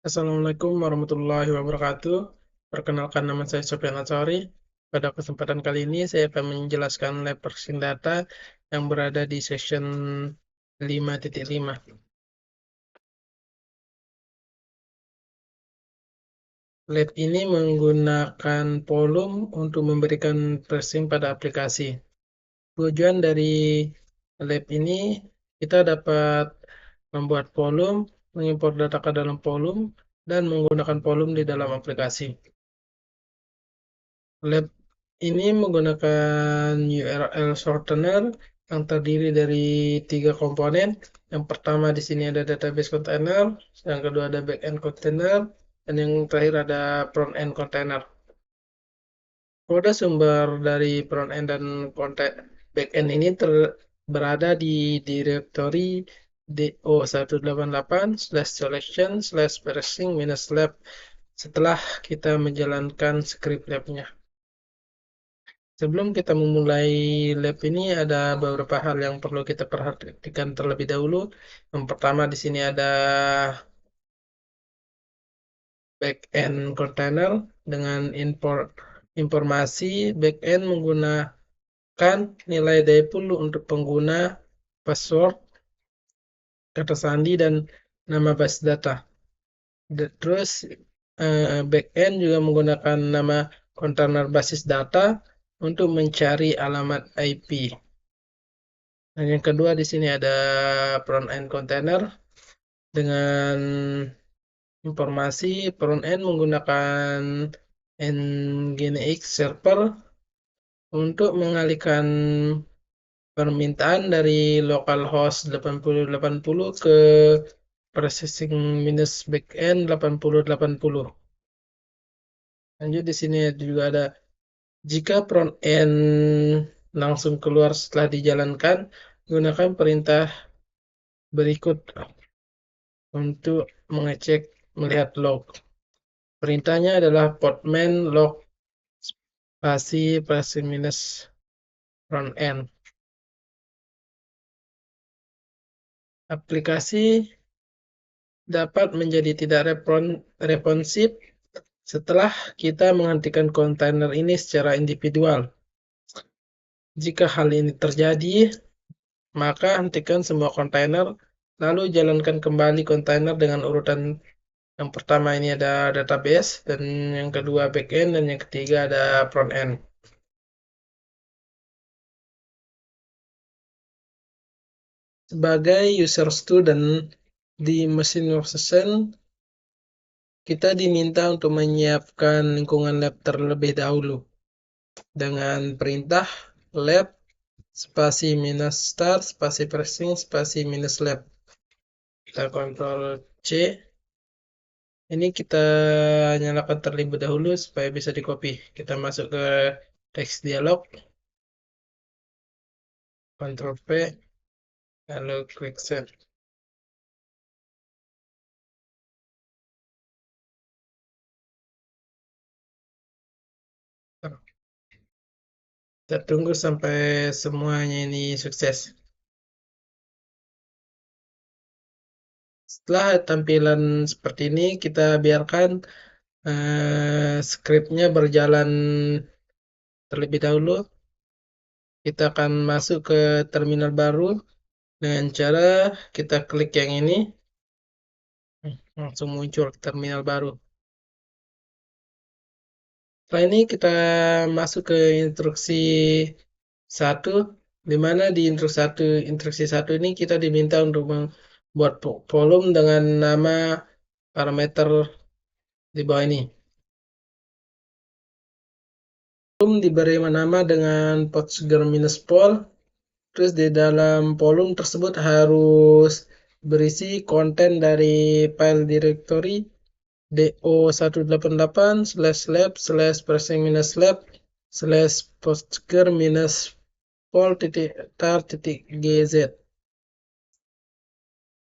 Assalamualaikum warahmatullahi wabarakatuh. Perkenalkan, nama saya Sofyan Atsari. Pada kesempatan kali ini saya akan menjelaskan lab processing data yang berada di section 5.5. Lab ini menggunakan volume untuk memberikan processing pada aplikasi. Tujuan dari lab ini, kita dapat membuat volume, mengimpor data ke dalam volume, dan menggunakan volume di dalam aplikasi. Lab ini menggunakan URL shortener yang terdiri dari 3 komponen. Yang pertama di sini ada database container, yang kedua ada backend container, dan yang terakhir ada front-end container. Kode sumber dari front-end dan backend ini berada di direktori do188/selection/parsing-lab setelah kita menjalankan script labnya. Sebelum kita memulai lab ini ada beberapa hal yang perlu kita perhatikan terlebih dahulu. Yang pertama di sini ada backend container dengan informasi backend menggunakan nilai daya untuk pengguna, password, kata sandi, dan nama base data. Terus backend juga menggunakan nama kontainer basis data untuk mencari alamat IP. Dan yang kedua di sini ada front end container dengan informasi front end menggunakan Nginx server untuk mengalihkan permintaan dari localhost 8080 ke processing-backend 8080. Lanjut di sini juga ada jika front end langsung keluar setelah dijalankan, gunakan perintah berikut untuk melihat log. Perintahnya adalah podman log spasi + minus front end. Aplikasi dapat menjadi tidak responsif setelah kita menghentikan kontainer ini secara individual. Jika hal ini terjadi, maka hentikan semua kontainer, lalu jalankan kembali kontainer dengan urutan. Yang pertama ini ada database, dan yang kedua backend, dan yang ketiga ada front end. Sebagai user student di mesin workstation, kita diminta untuk menyiapkan lingkungan lab terlebih dahulu dengan perintah lab spasi minus start spasi pressing spasi minus lab. Kita Ctrl C. Ini kita nyalakan terlebih dahulu supaya bisa di copy. Kita masuk ke text dialog, Ctrl V, lalu klik save. Kita tunggu sampai semuanya ini sukses. Setelah tampilan seperti ini, kita biarkan scriptnya berjalan terlebih dahulu. Kita akan masuk ke terminal baru dengan cara kita klik yang ini, langsung muncul terminal baru. Setelah ini kita masuk ke instruksi 1, di mana di instruksi 1 ini kita diminta untuk membuat volume dengan nama parameter di bawah ini. Volume diberi nama dengan postgre-pol. Terus di dalam volume tersebut harus berisi konten dari file directory do188/lab/postgre-pol.tar.gz.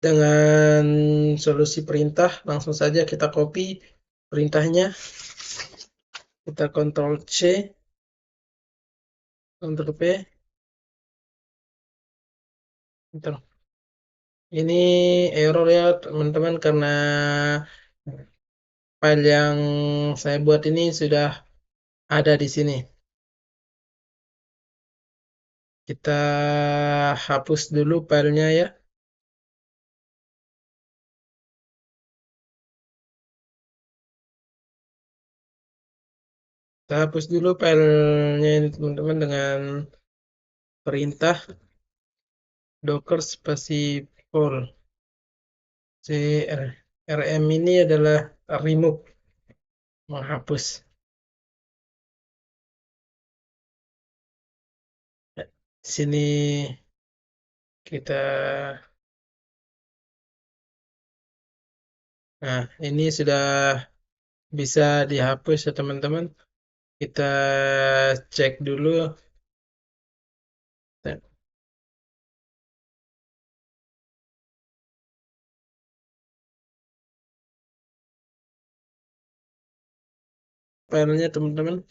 Dengan solusi perintah, langsung saja kita copy perintahnya. Kita Ctrl C, Ctrl V. Ini error ya teman-teman, karena File yang saya buat ini sudah ada di sini. Kita hapus dulu filenya ya. Kita hapus dulu filenya ini teman-teman dengan perintah docker spasi pull cr. rm ini adalah remove, menghapus. Di sini kita, nah ini sudah bisa dihapus ya teman-teman. Kita cek dulu. Nah, filenya teman-teman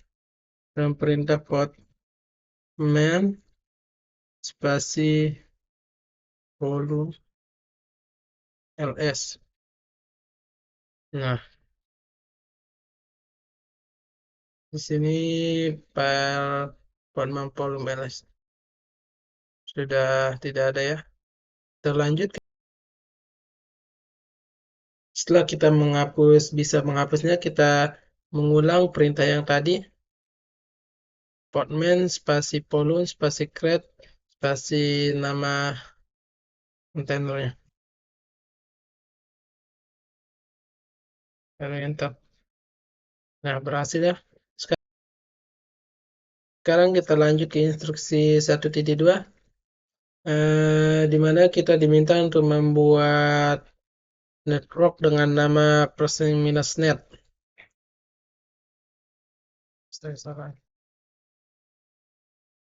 dengan perintah podman spasi volume ls. Nah, di sini file podman volume ls sudah tidak ada ya. Terlanjut. Setelah kita bisa menghapusnya, kita mengulang perintah yang tadi. Podman spasi volume spasi create spasi nama kontainernya. Lalu enter. Nah, berhasil ya. Sekarang kita lanjut ke instruksi 1.2, di mana kita diminta untuk membuat network dengan nama +-net.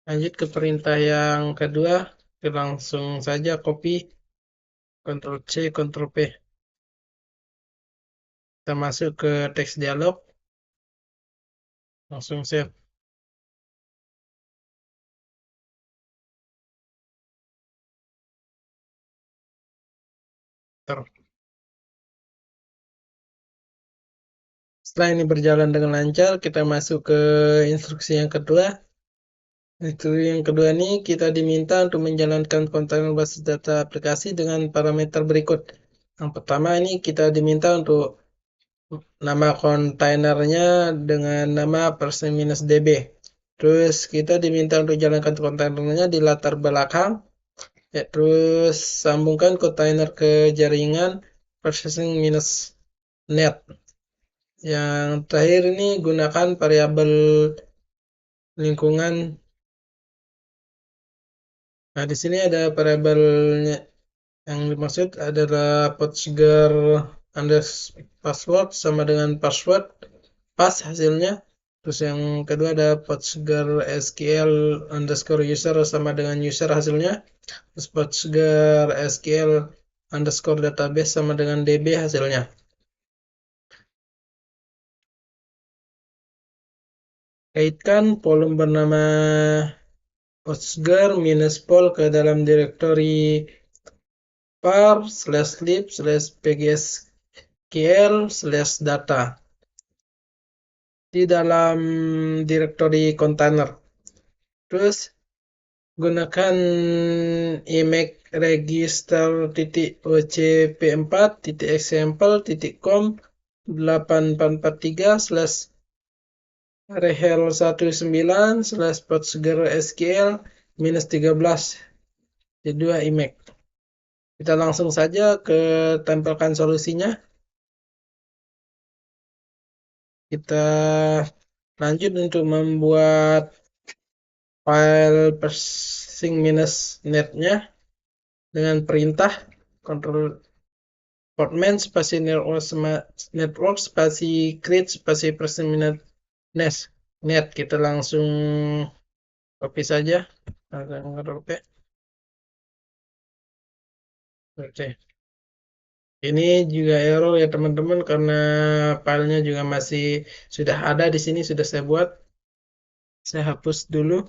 Lanjut ke perintah yang kedua, kita langsung saja copy, Ctrl C, Ctrl P. Kita masuk ke teks dialog, langsung save. Setelah ini berjalan dengan lancar, kita masuk ke instruksi yang kedua. Instruksi yang kedua ini kita diminta untuk menjalankan kontainer basis data aplikasi dengan parameter berikut. Yang pertama ini kita diminta untuk nama kontainernya dengan nama %-db. Terus kita diminta untuk jalankan kontainernya di latar belakang. Ya, terus sambungkan kontainer ke jaringan %-net. Yang terakhir ini gunakan variabel lingkungan. Nah, di sini ada variabelnya yang dimaksud adalah postgre password sama dengan password pas hasilnya. Terus yang kedua ada postgre sql underscore user sama dengan user hasilnya. Terus postgre sql underscore database sama dengan db hasilnya. Kaitkan volume bernama postgre-pol ke dalam direktori var/lib/pgsql/data di dalam direktori kontainer. Terus gunakan image register.ocp4.example.com 8439/rehel19/postgresql-13 di 2 image. Kita langsung saja ke tempelkan solusinya. Kita lanjut untuk membuat file --net-nya dengan perintah Ctrl podman spasi network spasi create spasi --net. Kita langsung copy saja. Oke. Ini juga error ya teman-teman karena filenya juga masih sudah ada di sini, sudah saya buat. Saya hapus dulu.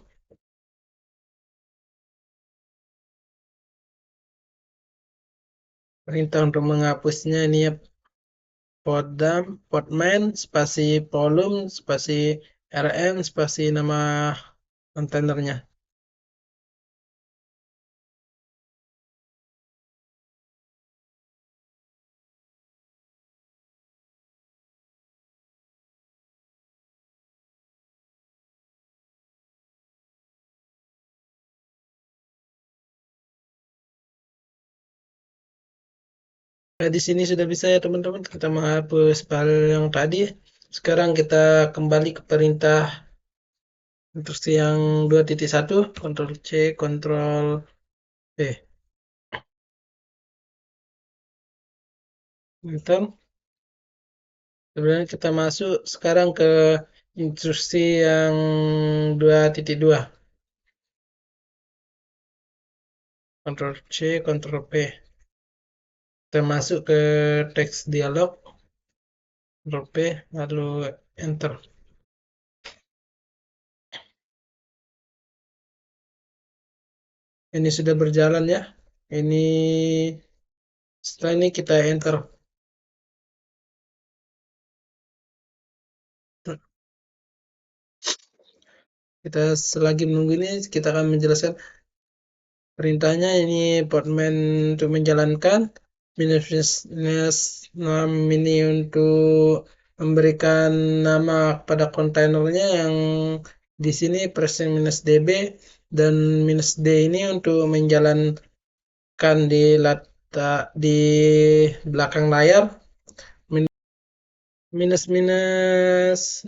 Perintah untuk menghapusnya ini ya, podman spasi volume spasi rm spasi nama kontainernya. Nah, di sini sudah bisa ya teman-teman, kita menghapus file yang tadi. Sekarang kita kembali ke perintah instruksi yang 2.1, Ctrl C, Ctrl V. Enter. Kemudian kita masuk sekarang ke instruksi yang 2.2. Ctrl C, Ctrl V. Kita masuk ke teks dialog, Ctrl P, lalu enter. Ini sudah berjalan ya. Ini setelah ini kita enter. Kita selagi menunggu ini kita akan menjelaskan perintahnya. Ini podman untuk menjalankan, minus ini untuk memberikan nama pada kontainernya yang di sini %-db, dan -d ini untuk menjalankan di belakang layar. Minus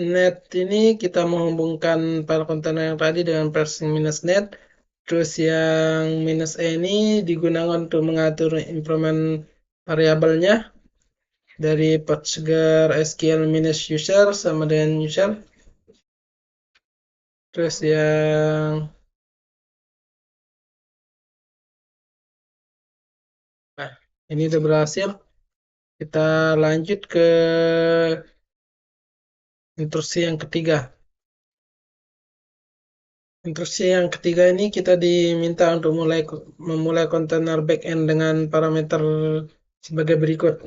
net ini kita menghubungkan file kontainer yang tadi dengan -net. Terus yang -e ini digunakan untuk mengatur increment variabelnya dari PostgreSQL -user sama dengan user. Terus yang nah, ini udah berhasil. Kita lanjut ke instruksi yang ketiga. Instruksi yang ketiga ini kita diminta untuk memulai kontainer backend dengan parameter sebagai berikut.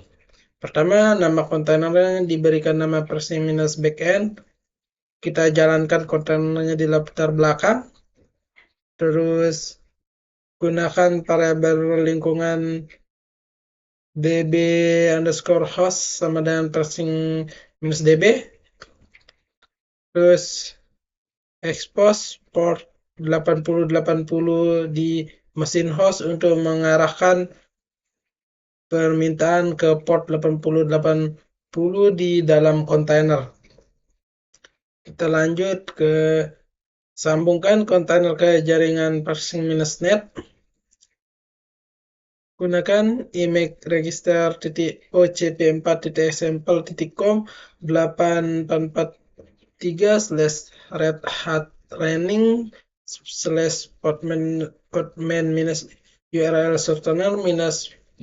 Pertama, nama kontainernya diberikan nama %-backend. Kita jalankan kontainernya di latar belakang. Terus gunakan variabel lingkungan db_host sama dengan %-db. Terus expose port 8080 di mesin host untuk mengarahkan permintaan ke port 8080 di dalam kontainer. Kita lanjut ke sambungkan kontainer ke jaringan %-net. Gunakan image register.ocp4.example.com 8443/red hat running /podman -url shortener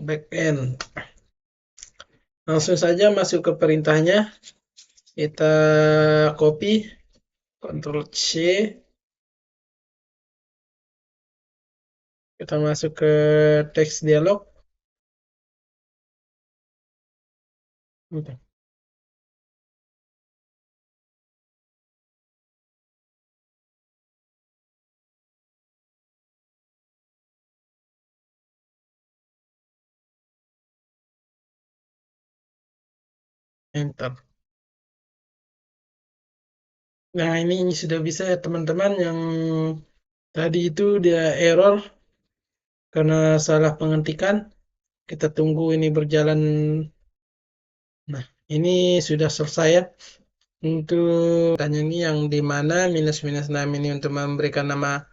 -backend. Langsung saja masuk ke perintahnya. Kita copy, Ctrl C. Kita masuk ke teks dialog. Enter. Nah, ini sudah bisa ya teman-teman. Yang tadi itu dia error karena salah pengetikan. Kita tunggu ini berjalan. Nah, ini sudah selesai ya. Untuk tanya ini yang di mana -name ini untuk memberikan nama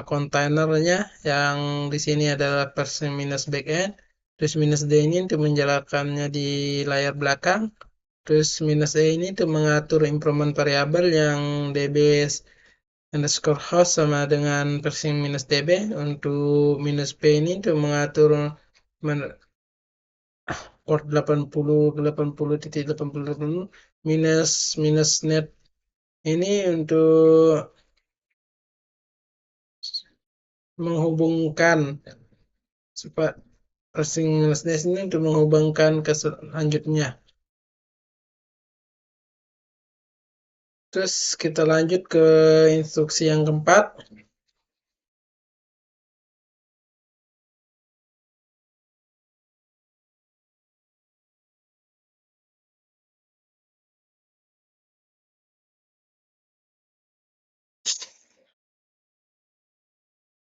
kontainernya, yang di sini adalah %-backend. Terus -d ini untuk menjalankannya di layar belakang. Terus -e ini untuk mengatur improvement variabel yang db_host sama dengan %-db. Untuk -p ini untuk mengatur port 8080.80 -net ini untuk menghubungkan supaya -net ini untuk menghubungkan ke selanjutnya. Terus kita lanjut ke instruksi yang keempat.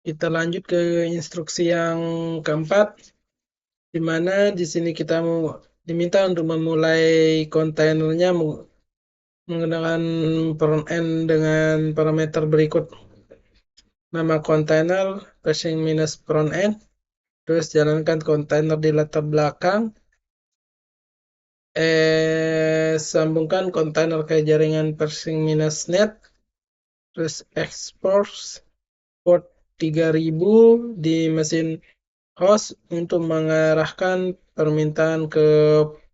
Kita lanjut ke instruksi yang keempat, di mana di sini kita mau diminta untuk memulai kontainernya menggunakan front end dengan parameter berikut. Nama kontainer passing minus front end, terus jalankan kontainer di latar belakang, sambungkan kontainer ke jaringan passing minus net, terus export port 3000 di mesin host untuk mengarahkan permintaan ke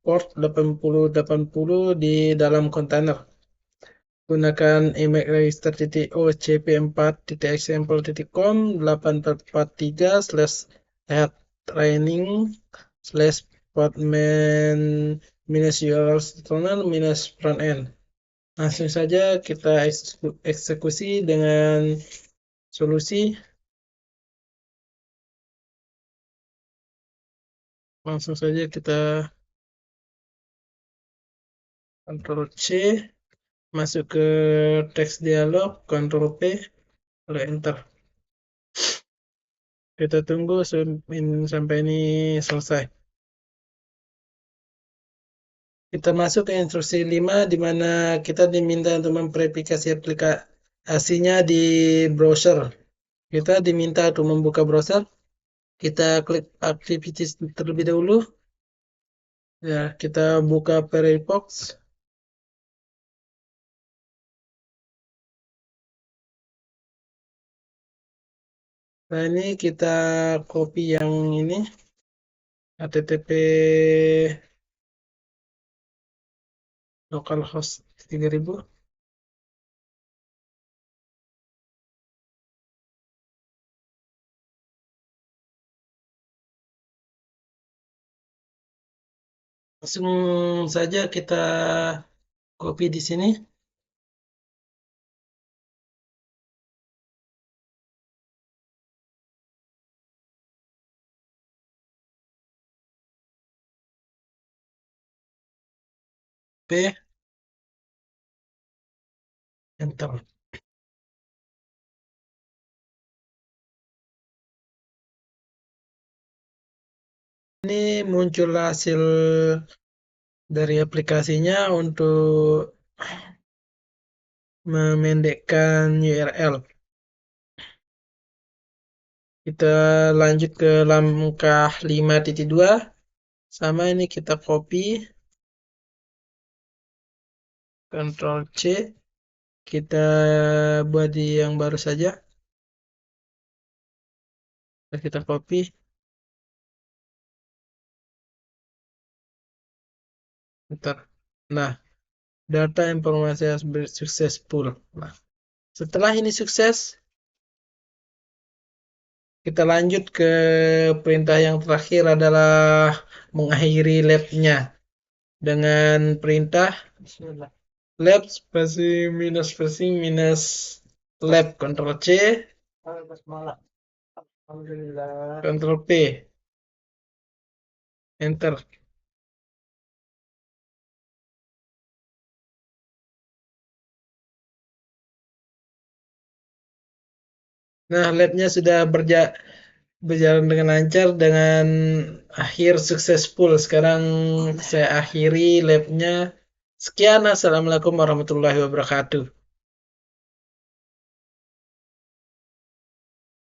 port 8080 di dalam kontainer. Gunakan email register.ocp4.example.com 843/head training /portman -url front end. Langsung saja kita eksekusi dengan solusi. Langsung saja kita Ctrl C, masuk ke teks dialog, Ctrl P, lalu enter. Kita tunggu sampai ini selesai. Kita masuk ke instruksi 5, di mana kita diminta untuk memverifikasi aplikasinya di browser. Kita diminta untuk membuka browser. Kita klik activities terlebih dahulu. Ya, kita buka Firefox. Nah, ini kita copy yang ini, http localhost 3000. Langsung saja kita copy di sini. P, enter. Ini muncul hasil dari aplikasinya untuk memendekkan URL. Kita lanjut ke langkah 5.2. Sama ini kita copy, Ctrl C, kita buat di yang baru saja. Kita copy. Enter. Nah, data informasi successful. Nah, setelah ini sukses, kita lanjut ke perintah yang terakhir adalah mengakhiri labnya dengan perintah lab spasi minus lab, Ctrl C, Ctrl P, enter. Nah, labnya sudah berjalan dengan lancar dengan akhir successful. Sekarang saya akhiri labnya. Sekian, assalamualaikum warahmatullahi wabarakatuh.